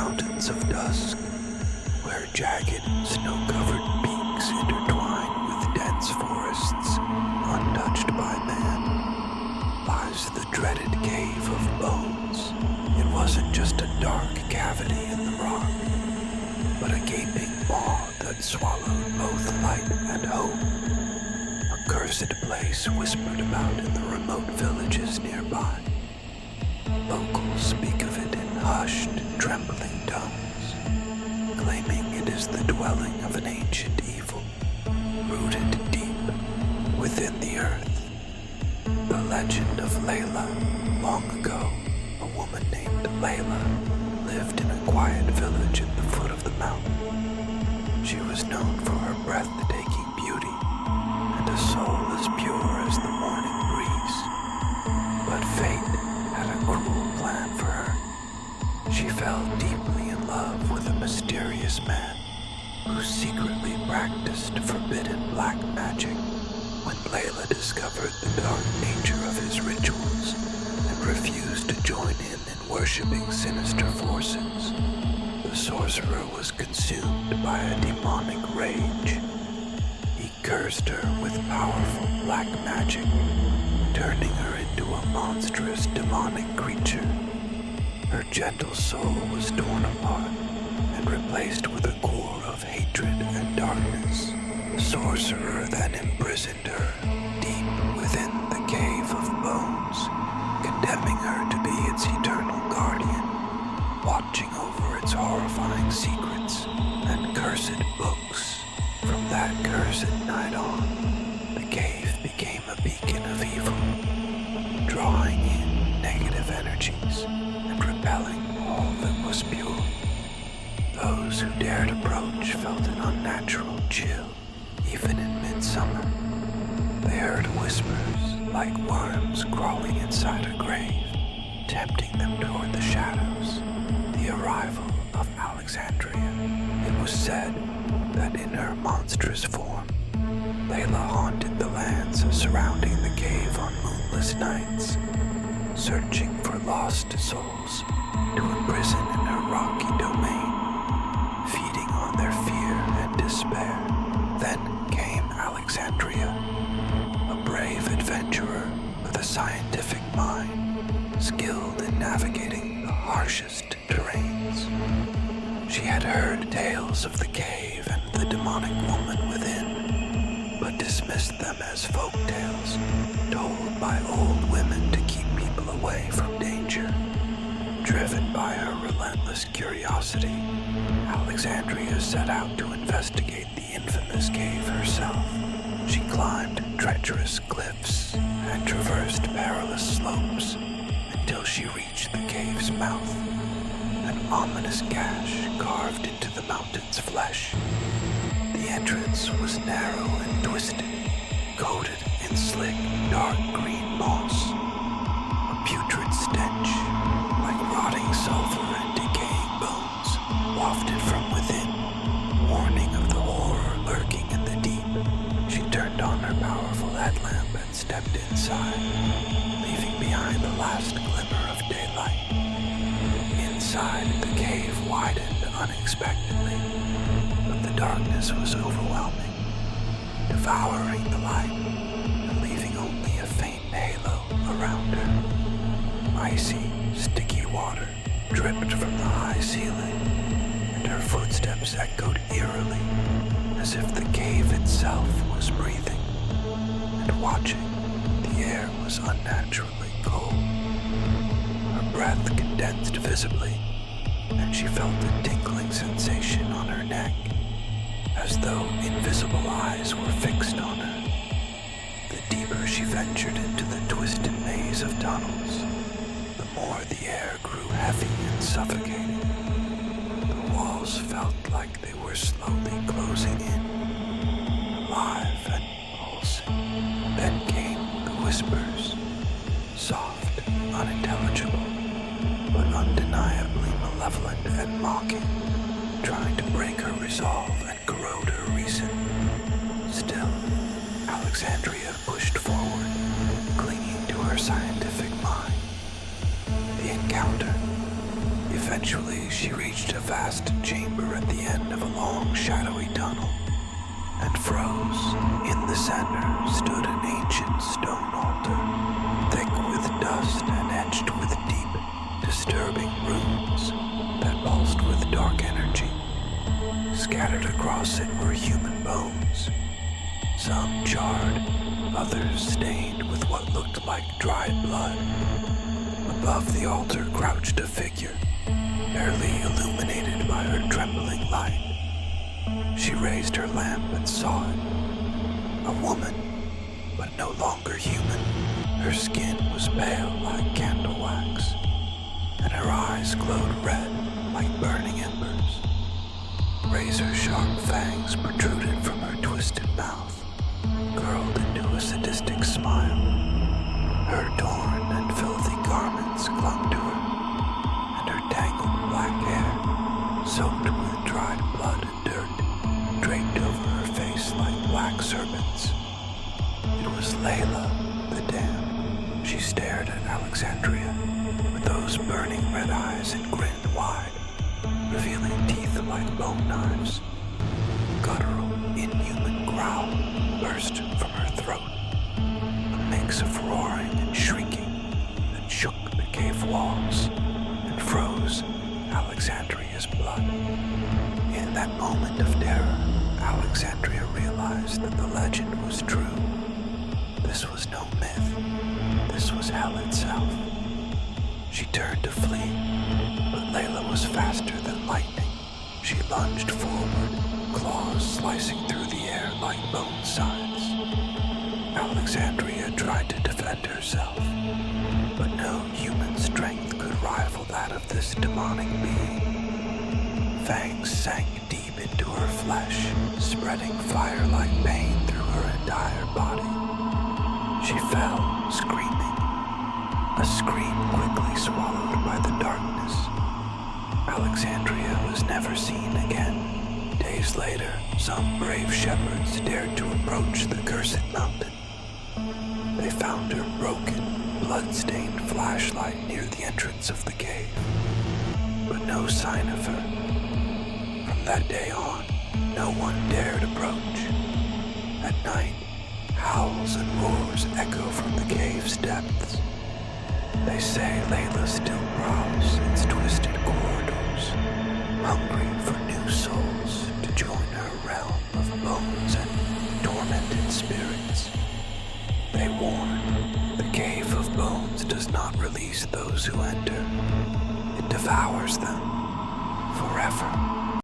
mountains of Dusk, where jagged, snow-covered peaks intertwine with dense forests untouched by man, lies the dreaded Cave of Bones. It wasn't just a dark cavity in the rock, but a gaping maw that swallowed both light and hope. A cursed place whispered about in the remote villages nearby. Locals speak of it in hushed, trembling tones, claiming it is the dwelling of an ancient evil, rooted deep within the earth. The legend of Layla. Long ago, a woman named Layla lived in a quiet village at the foot of the mountain. She was known for her breathtaking beauty and a soul as pure as the morning breeze. But fate had a cruel plan for her. She fell deeply in love with a mysterious man who secretly practiced forbidden black magic. When Layla discovered the dark nature of his rituals and refused to join him in worshipping sinister forces, the sorcerer was consumed by a demonic rage. He cursed her with powerful black magic, turning her into a monstrous demonic creature. Her gentle soul was torn apart and replaced with a core of hatred and darkness. The sorcerer then imprisoned her deep within the Cave of Bones, condemning her to be its eternal guardian, watching over its horrifying secrets and cursed books. From that cursed night on, the cave became a beacon of evil, drawing in negative energies and repelling all that was pure. Those who dared approach felt an unnatural chill, even in midsummer. They heard whispers like worms crawling inside a grave, tempting them toward the shadows. The arrival of Alexandria. It was said that in her monstrous form, Layla haunted the lands surrounding the cave on moonless nights, searching for lost souls to imprison in her rocky domain, feeding on their fear and despair. Then came Alexandria, a brave adventurer with a scientific mind, skilled in navigating the harshest terrains. She had heard tales of the cave and the demonic woman within, but dismissed them as folk tales told by old women to keep people away from danger. Driven by her relentless curiosity, Alexandria set out to investigate the infamous cave herself. She climbed treacherous cliffs and traversed perilous slopes until she reached the cave's mouth, an ominous gash carved into the mountain's flesh. The entrance was narrow and twisted, coated in slick, dark green moss. A putrid stench, like rotting sulfur and decaying bones, wafted from within, warning of the horror lurking in the deep. She turned on her powerful headlamp and stepped inside, leaving behind the last glimmer of daylight. Inside, the cave widened unexpectedly, but the darkness was overwhelming, devouring the light and leaving only a faint halo around her. Icy, sticky water dripped from the high ceiling, and her footsteps echoed eerily, as if the cave itself was breathing and watching. The air was unnaturally cold. Her breath condensed visibly, and she felt a tingling sensation on her neck, as though invisible eyes were fixed on her. The deeper she ventured into the twisted maze of tunnels, the more the air grew heavy and suffocating. The walls felt like they were slowly closing in, alive and pulsing. Then came the whispers, soft, unintelligible, but undeniably malevolent and mocking, trying to break her resolve and corrode her reason. Still, Alexandria pushed forward, clinging to her scientific mind. The encounter, if Eventually, she reached a vast chamber at the end of a long, shadowy tunnel, and froze. In the center stood an ancient stone altar, thick with dust and etched with deep, disturbing runes that pulsed with dark energy. Scattered across it were human bones, some charred, others stained with what looked like dried blood. Above the altar crouched a figure, barely illuminated by her trembling light. She raised her lamp and saw it. A woman, but no longer human. Her skin was pale like candle wax, and her eyes glowed red like burning embers. Razor-sharp fangs protruded from her twisted mouth, curled into a sadistic smile. Her torn and filthy garments clung to her, and her tangled black hair, soaked with dried blood and dirt, draped over her face like black serpents. It was Layla, the damned. She stared at Alexandria with those burning red eyes and grinned wide, revealing teeth like bone knives. A guttural, inhuman growl burst from her throat, a mix of roaring and shrieking that shook the cave walls and froze Alexandria's blood. In that moment of terror, Alexandria realized that the legend was true. This was no myth. This was hell itself. She turned to flee, but Layla was faster than lightning. She lunged forward, claws slicing through the air like bone sides. Alexandria tried to defend herself, but no human strength could rival that of this demonic being. Fangs sank deep into her flesh, spreading fire-like pain through her entire body. She fell, screaming, a scream quickly swallowed by the darkness. Alexandria was never seen again. Days later, some brave shepherds dared to approach the cursed mountain. They found her broken, blood-stained flashlight near the entrance of the cave, but no sign of her. From that day on, no one dared approach. At night, howls and roars echo from the cave's depths. They say Layla still prowls its twisted corridors, hungry for new souls to join her realm of bones and tormented spirits. They warn, the cave of bones does not release those who enter. It devours them forever.